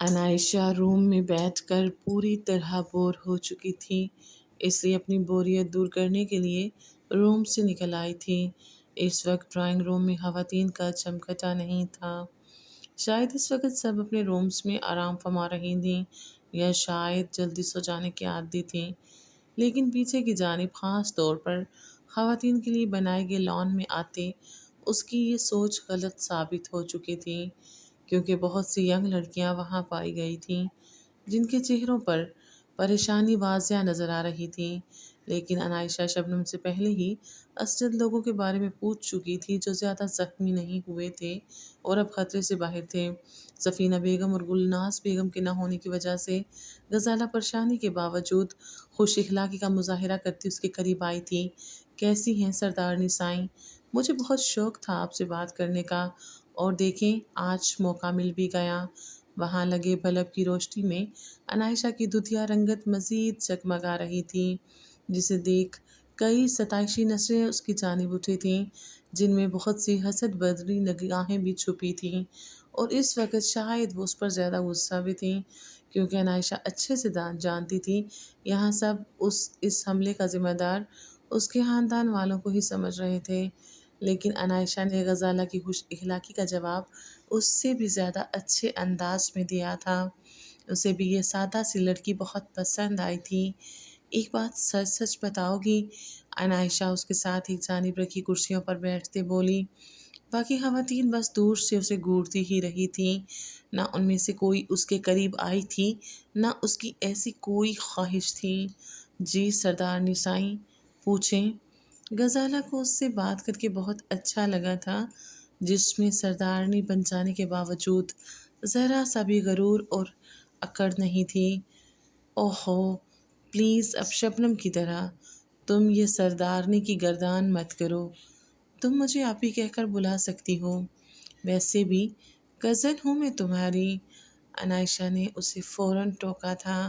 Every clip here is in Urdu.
عنائشہ روم میں بیٹھ کر پوری طرح بور ہو چکی تھی، اس لیے اپنی بوریت دور کرنے کے لیے روم سے نکل آئی تھی۔ اس وقت ڈرائنگ روم میں خواتین کا چمکتا نہیں تھا۔ شاید اس وقت سب اپنے رومز میں آرام فرما رہی تھیں یا شاید جلدی سو جانے کی عادی تھیں، لیکن پیچھے کی جانب خاص طور پر خواتین کے لیے بنائے گئے لان میں آتے اس کی یہ سوچ غلط ثابت ہو چکی تھی، کیونکہ بہت سی ینگ لڑکیاں وہاں پائی گئی تھیں جن کے چہروں پر پریشانی واضح نظر آ رہی تھی، لیکن عنائشہ شبنم سے پہلے ہی اسجد لوگوں کے بارے میں پوچھ چکی تھی جو زیادہ زخمی نہیں ہوئے تھے اور اب خطرے سے باہر تھے۔ سفینہ بیگم اور گلناز بیگم کے نہ ہونے کی وجہ سے غزالہ پریشانی کے باوجود خوش اخلاقی کا مظاہرہ کرتی اس کے قریب آئی تھی۔ کیسی ہیں سردارنی سائیں؟ مجھے بہت شوق تھا آپ سے بات کرنے کا، اور دیکھیں آج موقع مل بھی گیا۔ وہاں لگے بلب کی روشنی میں عنائشہ کی دودھیا رنگت مزید جگمگا رہی تھی، جسے دیکھ کئی ستائشی نظریں اس کی جانب اٹھی تھیں، جن میں بہت سی حسد بدری نگاہیں بھی چھپی تھیں، اور اس وقت شاید وہ اس پر زیادہ غصہ بھی تھیں، کیونکہ عنائشہ اچھے سے جانتی تھی یہاں سب اس حملے کا ذمہ دار اس کے خاندان والوں کو ہی سمجھ رہے تھے، لیکن عنائشہ نے غزالہ کی خوش اخلاقی کا جواب اس سے بھی زیادہ اچھے انداز میں دیا تھا۔ اسے بھی یہ سادہ سی لڑکی بہت پسند آئی تھی۔ ایک بات سچ سچ بتاؤ گی؟ عنائشہ اس کے ساتھ ایک جانب رکھی کرسیوں پر بیٹھتے بولی۔ باقی خواتین بس دور سے اسے گھورتی ہی رہی تھیں، نہ ان میں سے کوئی اس کے قریب آئی تھی، نہ اس کی ایسی کوئی خواہش تھی۔ جی سردارنی سائیں، پوچھیں۔ غزالہ کو اس سے بات کر کے بہت اچھا لگا تھا، جس میں سردارنی بن جانے کے باوجود ذرا سا بھی غرور اور اکڑ نہیں تھی۔ اوہو، پلیز اب شبنم کی طرح تم یہ سردارنی کی گردان مت کرو، تم مجھے آپ ہی کہہ کر بلا سکتی ہو، ویسے بھی کزن ہوں میں تمہاری۔ عنائشہ نے اسے فوراً ٹوکا تھا۔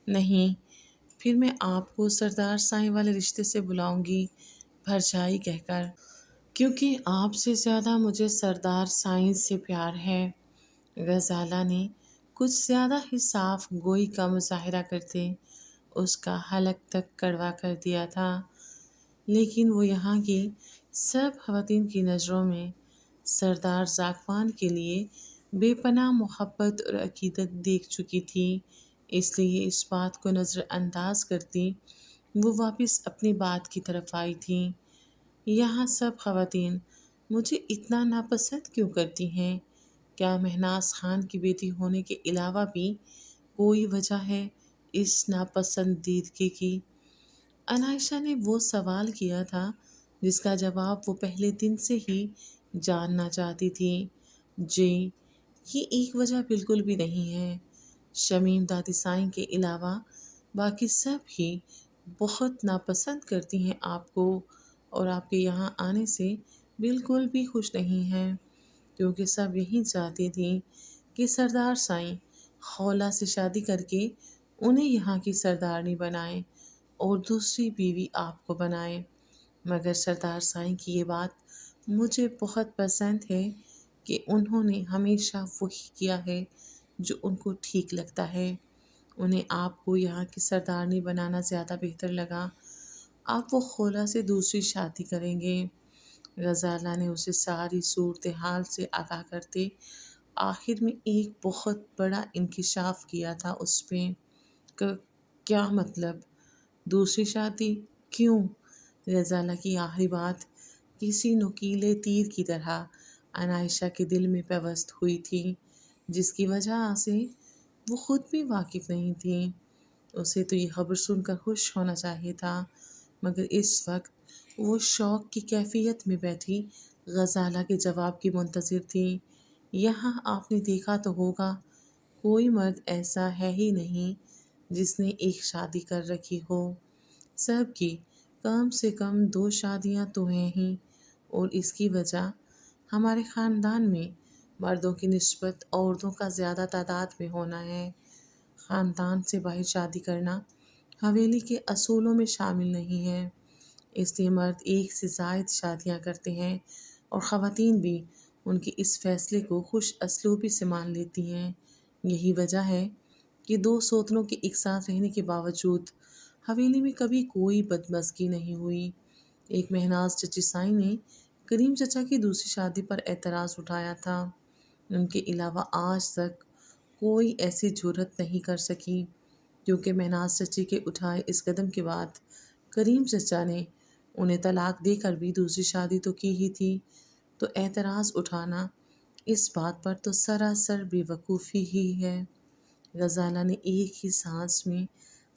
نہیں، پھر میں آپ کو سردار سائیں والے رشتے سے بلاؤں گی، بھرجائی کہہ کر، کیونکہ آپ سے زیادہ مجھے سردار سائیں سے پیار ہے۔ غزالہ نے کچھ زیادہ ہی صاف گوئی کا مظاہرہ کرتے اس کا حلق تک کڑوا کر دیا تھا، لیکن وہ یہاں کی سب خواتین کی نظروں میں سردار ذاکوان کے لیے بے پناہ محبت اور عقیدت دیکھ چکی تھی، اس لیے اس بات کو نظر انداز کرتی وہ واپس اپنی بات کی طرف آئی تھی۔ یہاں سب خواتین مجھے اتنا ناپسند کیوں کرتی ہیں؟ کیا مہناز خان کی بیٹی ہونے کے علاوہ بھی کوئی وجہ ہے اس ناپسندیدگی کی؟ عنائشہ نے وہ سوال کیا تھا جس کا جواب وہ پہلے دن سے ہی جاننا چاہتی تھی۔ جی، یہ ایک وجہ بالکل بھی نہیں ہے۔ شمیم دادی سائیں کے علاوہ باقی سب ہی بہت ناپسند کرتی ہیں آپ کو، اور آپ کے یہاں آنے سے بالکل بھی خوش نہیں ہیں، کیونکہ سب یہی چاہتی تھیں کہ سردار سائیں خولہ سے شادی کر کے انہیں یہاں کی سردارنی بنائیں اور دوسری بیوی آپ کو بنائیں، مگر سردار سائیں کی یہ بات مجھے بہت پسند ہے کہ انہوں نے ہمیشہ وہی کیا ہے جو ان کو ٹھیک لگتا ہے۔ انہیں آپ کو یہاں کی سردارنی بنانا زیادہ بہتر لگا۔ آپ وہ خولہ سے دوسری شادی کریں گے۔ غزالہ نے اسے ساری صورتحال سے آگاہ کرتے آخر میں ایک بہت بڑا انکشاف کیا تھا اس پہ۔ کیا مطلب؟ دوسری شادی؟ کیوں؟ غزالہ کی آخری بات کسی نوکیلے تیر کی طرح عنائشہ کے دل میں پیوست ہوئی تھی، جس کی وجہ سے وہ خود بھی واقف نہیں تھی۔ اسے تو یہ خبر سن کر خوش ہونا چاہیے تھا، مگر اس وقت وہ شوق کی کیفیت میں بیٹھی غزالہ کے جواب کی منتظر تھی۔ یہاں آپ نے دیکھا تو ہوگا، کوئی مرد ایسا ہے ہی نہیں جس نے ایک شادی کر رکھی ہو، سب کی کم سے کم 2 شادیاں تو ہیں ہی، اور اس کی وجہ ہمارے خاندان میں مردوں کی نسبت عورتوں کا زیادہ تعداد میں ہونا ہے۔ خاندان سے باہر شادی کرنا حویلی کے اصولوں میں شامل نہیں ہے، اس لیے مرد ایک سے زائد شادیاں کرتے ہیں اور خواتین بھی ان کے اس فیصلے کو خوش اسلوبی سے مان لیتی ہیں، یہی وجہ ہے کہ دو سوتنوں کے ایک ساتھ رہنے کے باوجود حویلی میں کبھی کوئی بدمزگی نہیں ہوئی۔ ایک مہناز چچی سائیں نے کریم چچا کی دوسری شادی پر اعتراض اٹھایا تھا۔ ان کے علاوہ آج تک کوئی ایسی جرأت نہیں کر سکی، کیونکہ مہناز چچی کے اٹھائے اس قدم کے بعد کریم چچا نے انہیں طلاق دے کر بھی دوسری شادی تو کی ہی تھی، تو اعتراض اٹھانا اس بات پر تو سراسر بے وقوفی ہی ہے۔ غزالہ نے ایک ہی سانس میں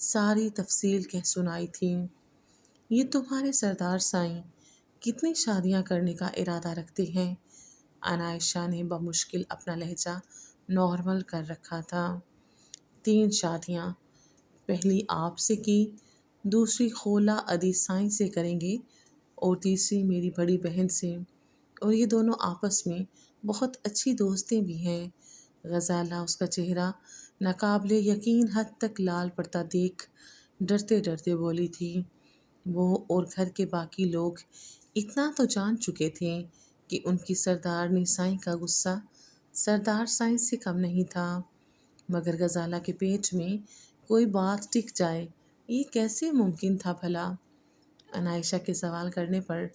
ساری تفصیل کہہ سنائی تھی۔ یہ تمہارے سردار سائیں کتنی شادیاں کرنے کا ارادہ رکھتے ہیں؟ عنائشہ نے بمشکل اپنا لہجہ نارمل کر رکھا تھا۔ 3 شادیاں، پہلی آپ سے کی، دوسری خولہ عدی سائیں سے کریں گے اور تیسری میری بڑی بہن سے، اور یہ دونوں آپس میں بہت اچھی دوستیں بھی ہیں۔ غزالہ اس کا چہرہ ناقابل یقین حد تک لال پڑتا دیکھ ڈرتے ڈرتے بولی تھی۔ وہ اور گھر کے باقی لوگ اتنا تو جان چکے تھے کہ ان کی سردارنی سائیں کا غصہ سردار سائیں سے کم نہیں تھا، مگر غزالہ کے پیٹ میں کوئی بات ٹک جائے یہ کیسے ممکن تھا بھلا؟ عنائشہ کے سوال کرنے پر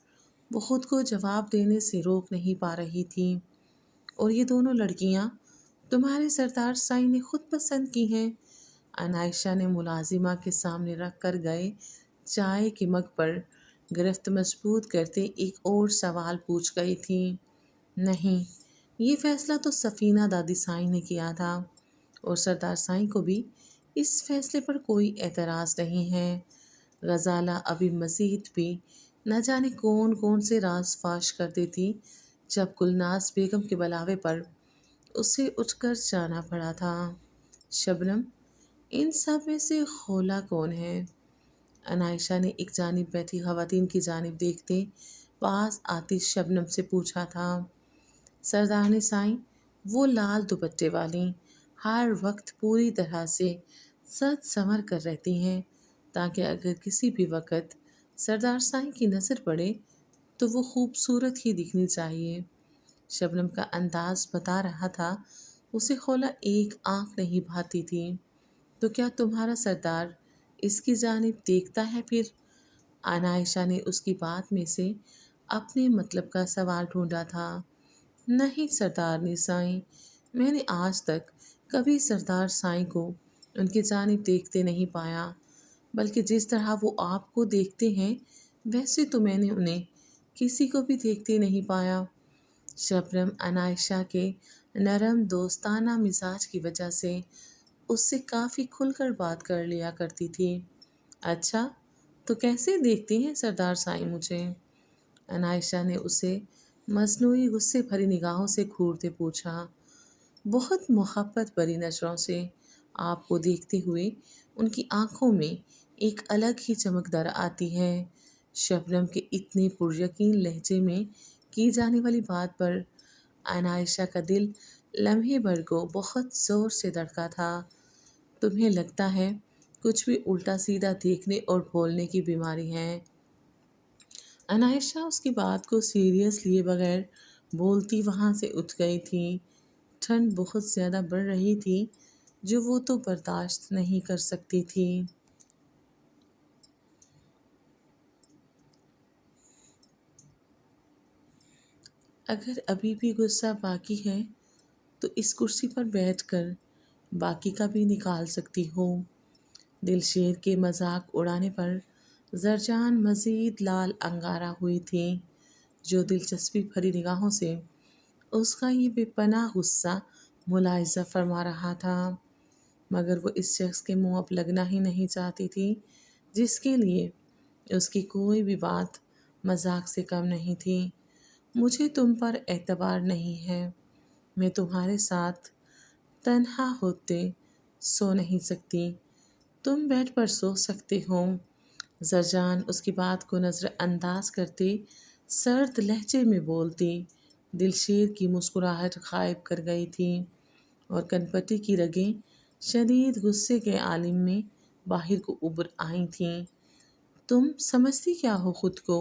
وہ خود کو جواب دینے سے روک نہیں پا رہی تھی۔ اور یہ دونوں لڑکیاں تمہارے سردار سائیں نے خود پسند کی ہیں؟ عنائشہ نے ملازمہ کے سامنے رکھ کر گئے چائے کے مگ پر گرفت مضبوط کرتے ایک اور سوال پوچھ گئی تھی۔ نہیں، یہ فیصلہ تو سفینہ دادی سائیں نے کیا تھا، اور سردار سائیں کو بھی اس فیصلے پر کوئی اعتراض نہیں ہے۔ غزالہ ابھی مزید بھی نہ جانے کون کون سے راز فاش کر دیتی جب گلناز بیگم کے بلاوے پر اسے اٹھ کر جانا پڑا تھا۔ شبنم، ان سب میں سے خولہ کون ہے؟ عنائشہ نے ایک جانب بیٹھی خواتین کی جانب دیکھتے پاس آتی شبنم سے پوچھا تھا۔ سردارنی سائیں، وہ لال دوپٹے والی، ہر وقت پوری طرح سے سج سنور کر رہتی ہیں تاکہ اگر کسی بھی وقت سردار سائیں کی نظر پڑے تو وہ خوبصورت ہی دکھنی چاہیے۔ شبنم کا انداز بتا رہا تھا اسے خولہ ایک آنکھ نہیں بھاتی تھی۔ تو کیا تمہارا سردار اس کی جانب دیکھتا ہے پھر؟ عنائشہ نے اس کی بات میں سے اپنے مطلب کا سوال ڈھونڈا تھا۔ نہیں سردارنی سائیں، میں نے آج تک کبھی سردار سائیں کو ان کی جانب دیکھتے نہیں پایا، بلکہ جس طرح وہ آپ کو دیکھتے ہیں ویسے تو میں نے انہیں کسی کو بھی دیکھتے نہیں پایا۔ شبنم عنائشہ کے نرم دوستانہ مزاج کی وجہ سے اس سے کافی کھل کر بات کر لیا کرتی تھی۔ اچھا، تو کیسے دیکھتی ہیں سردار سائیں مجھے؟ عنائشہ نے اسے مصنوعی غصے بھری نگاہوں سے گھورتے پوچھا۔ بہت محبت بھری نظروں سے آپ کو دیکھتے ہوئے ان کی آنکھوں میں ایک الگ ہی چمک در آتی ہے۔ شبنم کے اتنے پر یقین لہجے میں کی جانے والی بات پر عنائشہ کا دل لمحے بھر کو بہت زور سے دھڑکا تھا۔ تمہیں لگتا ہے کچھ بھی الٹا سیدھا دیکھنے اور بولنے کی بیماری ہے؟ عنائشہ اس کی بات کو سیریس لیے بغیر بولتی وہاں سے اٹھ گئی تھی۔ ٹھنڈ بہت زیادہ بڑھ رہی تھی جو وہ تو برداشت نہیں کر سکتی تھی۔ اگر ابھی بھی غصہ باقی ہے تو اس کرسی پر بیٹھ کر باقی کا بھی نکال سکتی ہو۔ دلشیر کے مذاق اڑانے پر زرجان مزید لال انگارہ ہوئی تھی، جو دلچسپی بھری نگاہوں سے اس کا یہ بے پناہ غصہ ملاحظہ فرما رہا تھا، مگر وہ اس شخص کے منہ اب لگنا ہی نہیں چاہتی تھی جس کے لیے اس کی کوئی بھی بات مذاق سے کم نہیں تھی۔ مجھے تم پر اعتبار نہیں ہے، میں تمہارے ساتھ تنہا ہوتے سو نہیں سکتی، تم بیڈ پر سو سکتے ہو۔ زرجان اس کی بات کو نظر انداز کرتے سرد لہجے میں بولتی دلشیر کی مسکراہٹ غائب کر گئی تھی، اور کنپٹی کی رگیں شدید غصے کے عالم میں باہر کو ابھر آئی تھیں۔ تم سمجھتی کیا ہو خود کو؟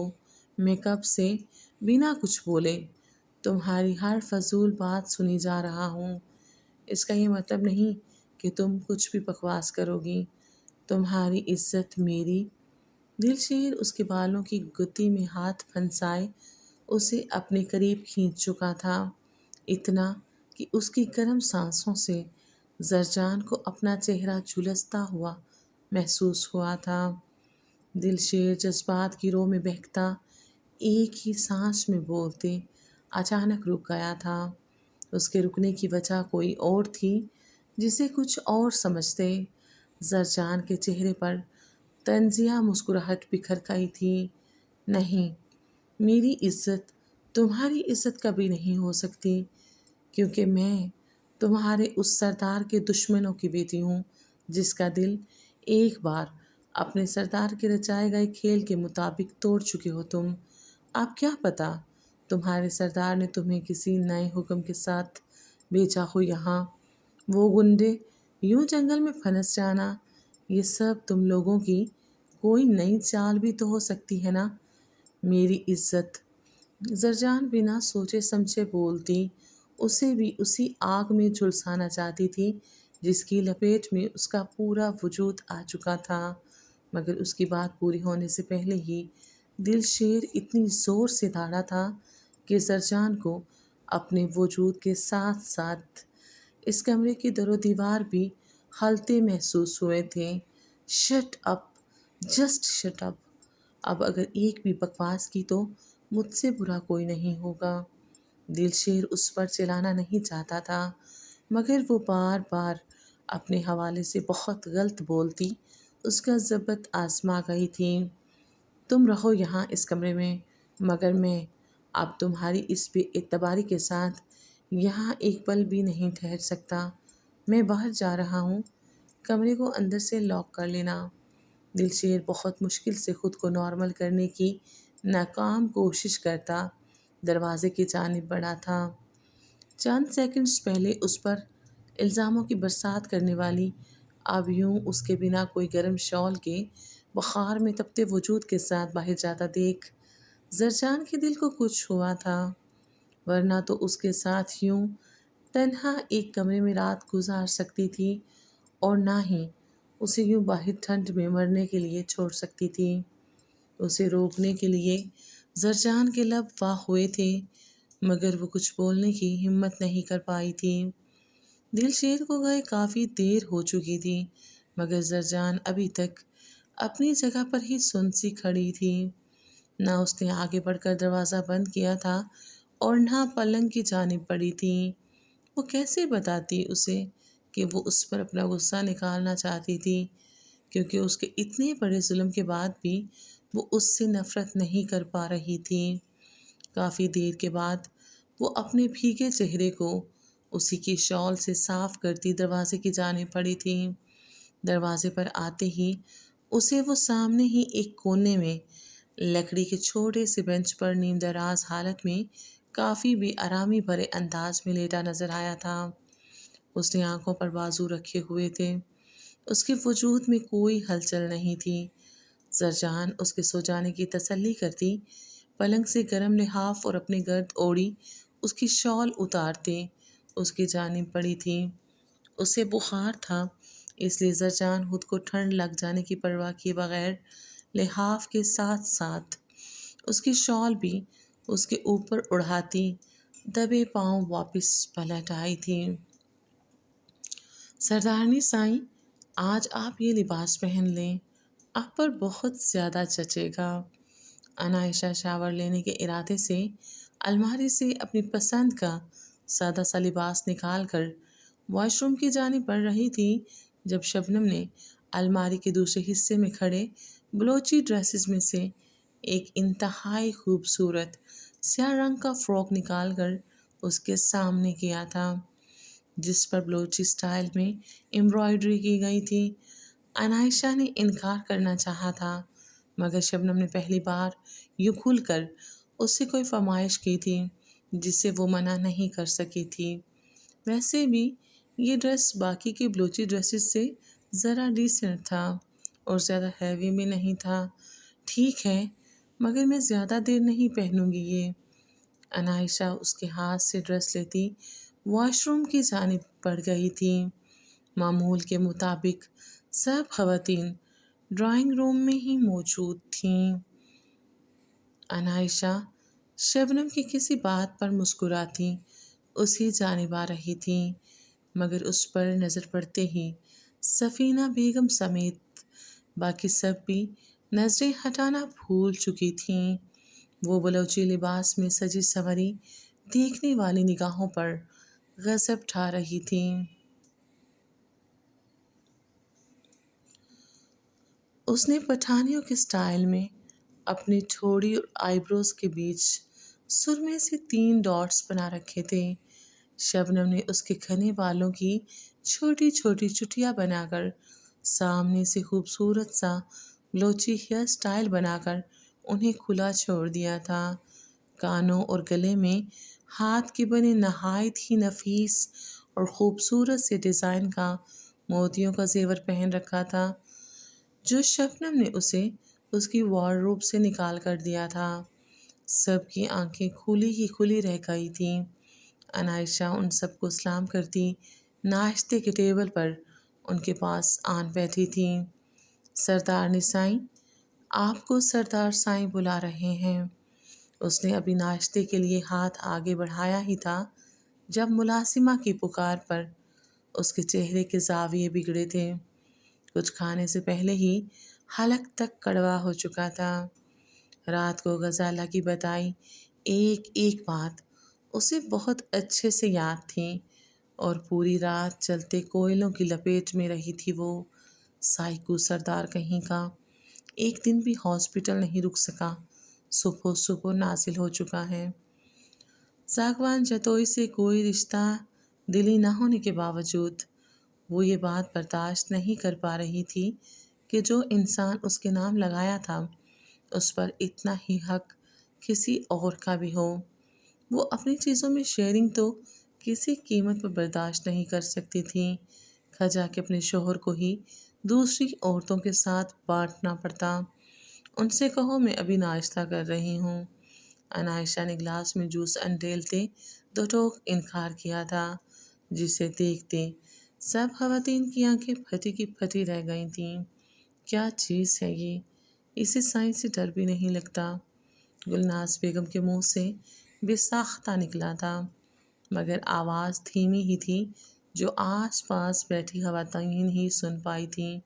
میں کب سے بنا کچھ بولے تمہاری ہر فضول بات سنی جا رہا ہوں۔ اس کا یہ مطلب نہیں کہ تم کچھ بھی بکواس کرو گی۔ تمہاری عزت میری۔ دلشیر اس کے بالوں کی گتی میں ہاتھ پھنسائے اسے اپنے قریب کھینچ چکا تھا، اتنا کہ اس کی گرم سانسوں سے زرجان کو اپنا چہرہ جھلستا ہوا محسوس ہوا تھا۔ دلشیر جذبات کی رو میں بہکتا ایک ہی سانس میں بولتے اچانک رک گیا تھا۔ اس کے رکنے کی وجہ کوئی اور تھی جسے کچھ اور سمجھتے۔ زرجان کے چہرے پر طنزیہ مسکراہٹ بکھر گئی تھی۔ نہیں، میری عزت تمہاری عزت کبھی نہیں ہو سکتی، کیونکہ میں تمہارے اس سردار کے دشمنوں کی بیٹی ہوں جس کا دل ایک بار اپنے سردار کے رچائے گئے کھیل کے مطابق توڑ چکے ہو تم۔ اب کیا پتا تمہارے سردار نے تمہیں کسی نئے حکم کے ساتھ بھیجا ہو یہاں۔ وہ گنڈے یوں جنگل میں پھنس جانا، یہ سب تم لوگوں کی کوئی نئی چال بھی تو ہو سکتی ہے نا۔ میری عزت، زرجان بنا سوچے سمجھے بولتی، اسے بھی اسی آگ میں جھلسانا چاہتی تھی جس کی لپیٹ میں اس کا پورا وجود آ چکا تھا، مگر اس کی بات پوری ہونے سے پہلے ہی دلشیر اتنی زور سے دھاڑا تھا کہ زرجان کو اپنے وجود کے ساتھ ساتھ اس کمرے کی در و دیوار بھی ہلتے محسوس ہوئے تھے۔ Shut up, just shut up. اب اگر ایک بھی بکواس کی تو مجھ سے برا کوئی نہیں ہوگا۔ دلشیر اس پر چلانا نہیں چاہتا تھا، مگر وہ بار بار اپنے حوالے سے بہت غلط بولتی اس کا ضبط آزما گئی تھی۔ تم رہو یہاں اس کمرے میں، مگر میں اب تمہاری اس بے اعتباری کے ساتھ یہاں ایک پل بھی نہیں ٹھہر سکتا۔ میں باہر جا رہا ہوں، کمرے کو اندر سے لاک کر لینا۔ دلشیر بہت مشکل سے خود کو نارمل کرنے کی ناکام کوشش کرتا دروازے کی جانب بڑھا تھا۔ چند سیکنڈز پہلے اس پر الزاموں کی برسات کرنے والی اب یوں اس کے بنا کوئی گرم شال کے بخار میں تپتے وجود کے ساتھ باہر جاتا دیکھ زرجان کے دل کو کچھ ہوا تھا، ورنہ تو اس کے ساتھ یوں تنہا ایک کمرے میں رات گزار سکتی تھی اور نہ ہی اسے یوں باہر ٹھنڈ میں مرنے کے لیے چھوڑ سکتی تھی۔ اسے روکنے کے لیے زرجان کے لب واہ ہوئے تھے، مگر وہ کچھ بولنے کی ہمت نہیں کر پائی تھی۔ دلشیر کو گئے کافی دیر ہو چکی تھی، مگر زرجان ابھی تک اپنی جگہ پر ہی سن سی کھڑی تھی۔ نہ اس نے آگے بڑھ کر دروازہ بند کیا تھا اور نہ پلنگ کی جانب بڑھی تھی۔ وہ کیسے بتاتی اسے کہ وہ اس پر اپنا غصہ نکالنا چاہتی تھی، کیونکہ اس کے اتنے بڑے ظلم کے بعد بھی وہ اس سے نفرت نہیں کر پا رہی تھی۔ کافی دیر کے بعد وہ اپنے بھیگے چہرے کو اسی کی شال سے صاف کرتی دروازے کی جانب بڑھی تھی۔ دروازے پر آتے ہی اسے وہ سامنے ہی ایک کونے میں لکڑی کے چھوٹے سے بینچ پر نیم دراز حالت میں کافی بے آرامی بھرے انداز میں لیٹا نظر آیا تھا۔ اس نے آنکھوں پر بازو رکھے ہوئے تھے، اس کے وجود میں کوئی ہلچل نہیں تھی۔ زرجان اس کے سو جانے کی تسلی کرتی پلنگ سے گرم لحاف اور اپنے گرد اوڑھی اس کی شال اتارتے اس کی جانب پڑی تھی۔ اسے بخار تھا، اس لیے زرجان خود کو ٹھنڈ لگ جانے کی پرواہ کیے بغیر لحاف کے ساتھ ساتھ اس کی شال بھی اس کے اوپر اڑھاتی دبے پاؤں واپس پلٹ آئی تھی۔ سردارنی سائیں، آج آپ یہ لباس پہن لیں، آپ پر بہت زیادہ جچے گا۔ عنائشہ شاور لینے کے ارادے سے الماری سے اپنی پسند کا سادہ سا لباس نکال کر واش روم کی جانب بڑھ رہی تھی جب شبنم نے الماری کے دوسرے حصے میں کھڑے بلوچی ڈریسز میں سے ایک انتہائی خوبصورت سیاہ رنگ کا فراک نکال کر اس کے سامنے کیا تھا، جس پر بلوچی سٹائل میں امبرائڈری کی گئی تھی۔ عنائشہ نے انکار کرنا چاہا تھا، مگر شبنم نے پہلی بار یوں کھل کر اس سے کوئی فرمائش کی تھی جسے وہ منع نہیں کر سکی تھی۔ ویسے بھی یہ ڈریس باقی کے بلوچی ڈریسز سے ذرا ڈیسنٹ تھا اور زیادہ ہیوی بھی نہیں تھا۔ ٹھیک ہے، مگر میں زیادہ دیر نہیں پہنوں گی یہ۔ عنائشہ اس کے ہاتھ سے ڈریس لیتی واش روم کی جانب بڑھ گئی تھی۔ معمول کے مطابق سب خواتین ڈرائنگ روم میں ہی موجود تھیں۔ عنائشہ شبنم کی کسی بات پر مسکراتی اسی جانب آ رہی تھی، مگر اس پر نظر پڑتے ہی سفینہ بیگم سمیت باقی سب بھی نظریں ہٹانا بھول چکی تھیں۔ وہ بلوچی لباس میں سجی سنوری دیکھنے والی نگاہوں پر غضب ڈھا رہی تھیں۔ اس نے پٹھانیوں کے سٹائل میں اپنی ٹھوڑی اور آئی بروز کے بیچ سرمے سے 3 ڈاٹس بنا رکھے تھے۔ شبنم نے اس کے گھنے بالوں کی چھوٹی چھوٹی چٹیاں بنا کر سامنے سے خوبصورت سا بلوچی ہیئر سٹائل بنا کر انہیں کھلا چھوڑ دیا تھا۔ کانوں اور گلے میں ہاتھ کے بنے نہایت ہی نفیس اور خوبصورت سے ڈیزائن کا موتیوں کا زیور پہن رکھا تھا، جو شبنم نے اسے اس کی وارڈروب سے نکال کر دیا تھا۔ سب کی آنکھیں کھلی ہی کھلی رہ گئی تھیں۔ عنائشہ ان سب کو سلام کرتی ناشتے کے ٹیبل پر ان کے پاس آن بیٹھی تھی۔ سردارنی سائیں، آپ کو سردار سائیں بلا رہے ہیں۔ اس نے ابھی ناشتے کے لیے ہاتھ آگے بڑھایا ہی تھا جب ملازمہ کی پکار پر اس کے چہرے کے زاویے بگڑے تھے۔ کچھ کھانے سے پہلے ہی حلق تک کڑوا ہو چکا تھا۔ رات کو غزالہ کی بتائی ایک ایک بات اسے بہت اچھے سے یاد تھی، اور پوری رات چلتے کوئلوں کی لپیٹ میں رہی تھی وہ۔ سائیکو سردار کہیں کا ایک دن بھی ہاسپٹل نہیں رک سکا، صبح صبح نازل ہو چکا ہے۔ ساگوان جتوئی سے کوئی رشتہ دلی نہ ہونے کے باوجود وہ یہ بات برداشت نہیں کر پا رہی تھی کہ جو انسان اس کے نام لگایا تھا اس پر اتنا ہی حق کسی اور کا بھی ہو۔ وہ اپنی چیزوں میں شیئرنگ تو کسی قیمت پر برداشت نہیں کر سکتی تھی، کھجا کے اپنے شوہر کو ہی دوسری عورتوں کے ساتھ بانٹنا پڑتا۔ ان سے کہو میں ابھی ناشتہ کر رہی ہوں۔ عنائشہ نے گلاس میں جوس انڈیلتے دو ٹوک انکار کیا تھا، جسے دیکھتے سب خواتین کی آنکھیں پھٹی کی پھٹی رہ گئی تھیں۔ کیا چیز ہے یہ؟ اسے سائنس سے ڈر بھی نہیں لگتا۔ گلناز بیگم کے منہ سے بے ساختہ نکلا تھا، مگر آواز دھیمی ہی تھی جو آس پاس بیٹھی خواتین ہی سن پائی تھیں۔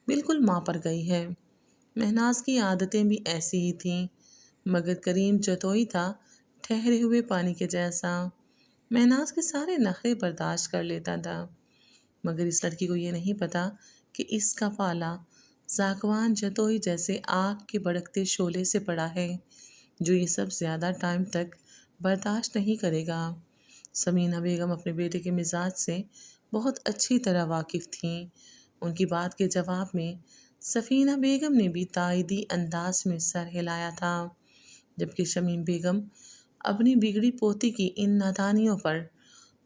بالکل ماں پر گئی ہے۔ مہناز کی عادتیں بھی ایسی ہی تھیں، مگر کریم جتوئی تھا ٹھہرے ہوئے پانی کے جیسا۔ مہناز کے سارے نخرے برداشت کر لیتا تھا، مگر اس لڑکی کو یہ نہیں پتا کہ اس کا پالا ساگوان جتوئی جیسے آگ کے بھڑکتے شعلے سے پڑا ہے، جو یہ سب زیادہ ٹائم تک برداشت نہیں کرے گا۔ سمینہ بیگم اپنے بیٹے کے مزاج سے بہت اچھی طرح واقف تھیں۔ ان کی بات کے جواب میں سفینہ بیگم نے بھی تائیدی انداز میں سر ہلایا تھا، جبکہ شمیم بیگم اپنی بگڑی پوتی کی ان نادانیوں پر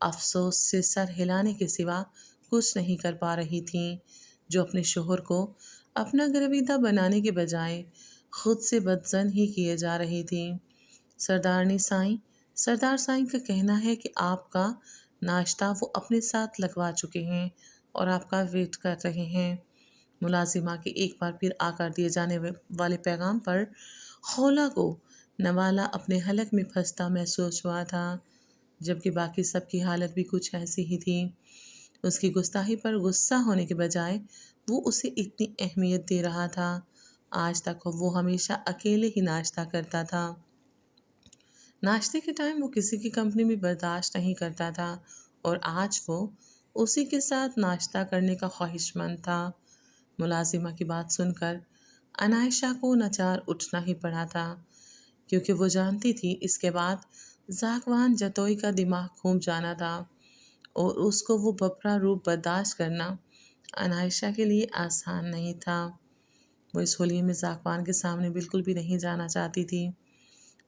افسوس سے سر ہلانے کے سوا کچھ نہیں کر پا رہی تھیں، جو اپنے شوہر کو اپنا گرویدہ بنانے کے بجائے خود سے بدظن ہی کیے جا رہی تھیں۔ سردارنی سائیں، سردار سائیں کا کہنا ہے کہ آپ کا ناشتہ وہ اپنے ساتھ لگوا چکے ہیں اور آپ کا ویٹ کر رہے ہیں۔ ملازمہ کے ایک بار پھر آ کر دیے جانے والے پیغام پر خولا کو نوالہ اپنے حلق میں پھنستا محسوس ہوا تھا، جبکہ باقی سب کی حالت بھی کچھ ایسی ہی تھی۔ اس کی گستاخی پر غصہ ہونے کے بجائے وہ اسے اتنی اہمیت دے رہا تھا۔ آج تک وہ ہمیشہ اکیلے ہی ناشتہ کرتا تھا۔ ناشتے کے ٹائم وہ کسی کی کمپنی بھی برداشت نہیں کرتا تھا، اور آج وہ اسی کے ساتھ ناشتہ کرنے کا خواہش مند تھا۔ ملازمہ کی بات سن کر عنائشہ کو ناچار اٹھنا ہی پڑا تھا، کیونکہ وہ جانتی تھی اس کے بعد ساگوان جتوئی کا دماغ گھوم جانا تھا، اور اس کو وہ بپرا روپ برداشت کرنا عنائشہ کے لیے آسان نہیں تھا۔ وہ اس ہولیے میں ساگوان کے سامنے بالکل بھی نہیں جانا چاہتی تھی۔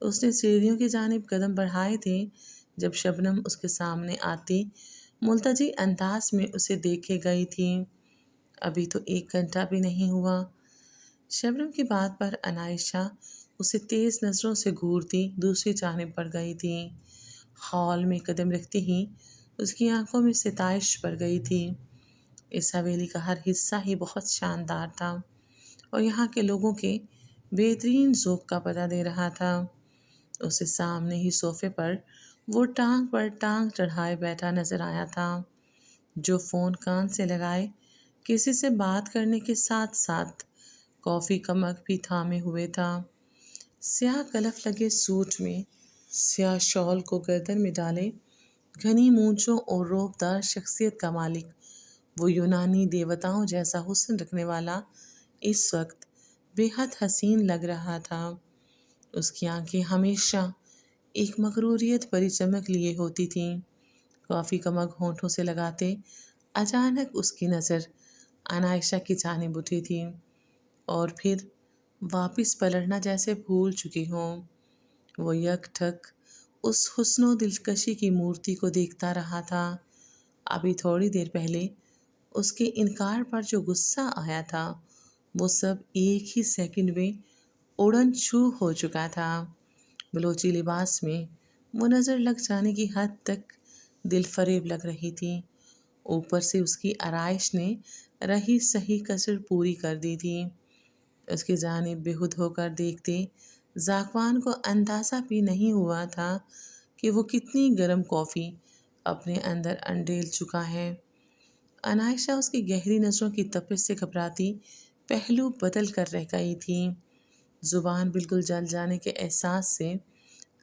اس نے سیڑھیوں کی جانب قدم بڑھائے تھے جب شبنم اس کے سامنے آتی ملتجی انداز میں اسے دیکھے گئی تھی۔ ابھی تو 1 گھنٹہ بھی نہیں ہوا۔ شبنم کی بات پر عنائشہ اسے تیز نظروں سے گھورتی دوسری جانب بڑھ گئی تھی۔ ہال میں قدم رکھتے ہی اس کی آنکھوں میں ستائش پڑ گئی تھی۔ اس حویلی کا ہر حصہ ہی بہت شاندار تھا اور یہاں کے لوگوں کے بہترین ذوق کا پتہ دے رہا تھا۔ اسے سامنے ہی صوفے پر وہ ٹانگ پر ٹانگ چڑھائے بیٹھا نظر آیا تھا، جو فون کان سے لگائے کسی سے بات کرنے کے ساتھ ساتھ کافی کا مگ بھی تھامے ہوئے تھا۔ سیاہ کلف لگے سوٹ میں، سیاہ شال کو گردن میں ڈالے، گھنی مونچھوں اور روب دار شخصیت کا مالک، وہ یونانی دیوتاؤں جیسا حسن رکھنے والا اس وقت بے حد حسین لگ رہا تھا۔ اس کی آنکھیں ہمیشہ ایک مغروریت بھری چمک لیے ہوتی تھیں۔ کافی کا مگ ہونٹوں سے لگاتے اچانک اس کی نظر عنائشہ کی جانب اٹھی تھی اور پھر واپس پلٹنا جیسے بھول چکی ہوں۔ وہ یک ٹھک اس حسن و دلکشی کی مورتی کو دیکھتا رہا تھا۔ ابھی تھوڑی دیر پہلے اس کے انکار پر جو غصہ آیا تھا وہ سب ایک ہی سیکنڈ میں اڑن چھو ہو چکا تھا۔ بلوچی لباس میں وہ نظر لگ جانے کی حد تک دل فریب لگ رہی تھی۔ اوپر سے اس کی آرائش نے رہی سہی کسر پوری کر دی تھی۔ اس کی جانب بےخود ہو کر دیکھتے ذاکوان کو اندازہ بھی نہیں ہوا تھا کہ وہ کتنی گرم کافی اپنے اندر انڈیل چکا ہے۔ عنائشہ اس کی گہری نظروں کی تپش سے گھبراتی پہلو بدل کر رہ گئی تھی۔ زبان بالکل جل جانے کے احساس سے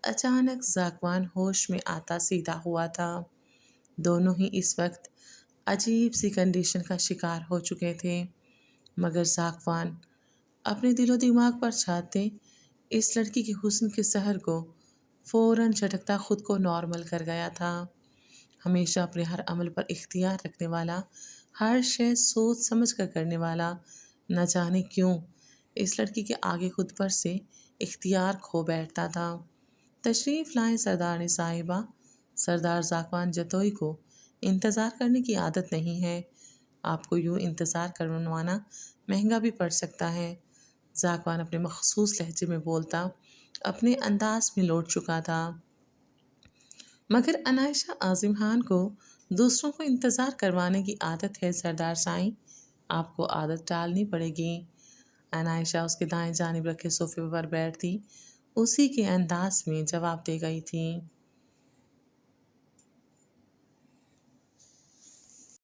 اچانک ذاکوان ہوش میں آتا سیدھا ہوا تھا۔ دونوں ہی اس وقت عجیب سی کنڈیشن کا شکار ہو چکے تھے، مگر ذاکوان اپنے دل و دماغ پر چھاتے اس لڑکی کے حسن کے سحر کو فوراً جھٹکتا خود کو نارمل کر گیا تھا۔ ہمیشہ اپنے ہر عمل پر اختیار رکھنے والا، ہر شے سوچ سمجھ کر کرنے والا، نہ جانے کیوں اس لڑکی کے آگے خود پر سے اختیار کھو بیٹھتا تھا۔ تشریف لائیں سردارنی صاحبہ۔ سردار ذاکوان جتوئی کو انتظار کرنے کی عادت نہیں ہے، آپ کو یوں انتظار کروانا مہنگا بھی پڑ سکتا ہے۔ ذاکوان اپنے مخصوص لہجے میں بولتا اپنے انداز میں لوٹ چکا تھا۔ مگر عنائشہ اعظم خان کو دوسروں کو انتظار کروانے کی عادت ہے سردار سائیں، آپ کو عادت ٹالنی پڑے گی۔ عنائشہ اس کے دائیں جانب رکھے صوفے پر بیٹھتی اسی کے انداز میں جواب دے گئی تھی۔